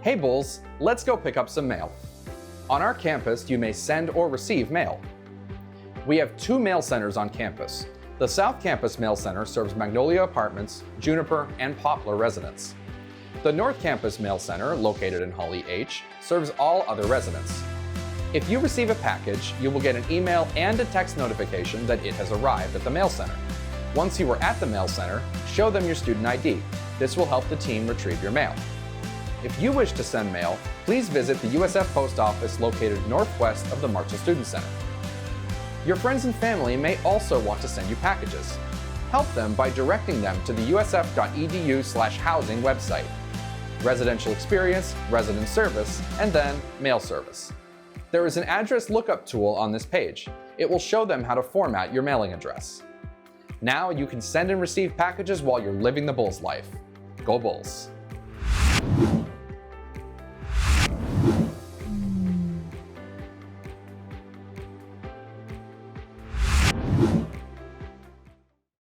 Hey Bulls, let's go pick up some mail. On our campus, you may send or receive mail. We have two mail centers on campus. The South Campus Mail Center serves Magnolia Apartments, Juniper, and Poplar residents. The North Campus Mail Center, located in Hawley H, serves all other residents. If you receive a package, you will get an email and a text notification that it has arrived at the mail center. Once you are at the mail center, show them your student ID. This will help the team retrieve your mail. If you wish to send mail, please visit the USF Post Office located northwest of the Marshall Student Center. Your friends and family may also want to send you packages. Help them by directing them to the usf.edu/housing website. Residential experience, resident service, and then mail service. There is an address lookup tool on this page. It will show them how to format your mailing address. Now you can send and receive packages while you're living the Bulls life. Go Bulls!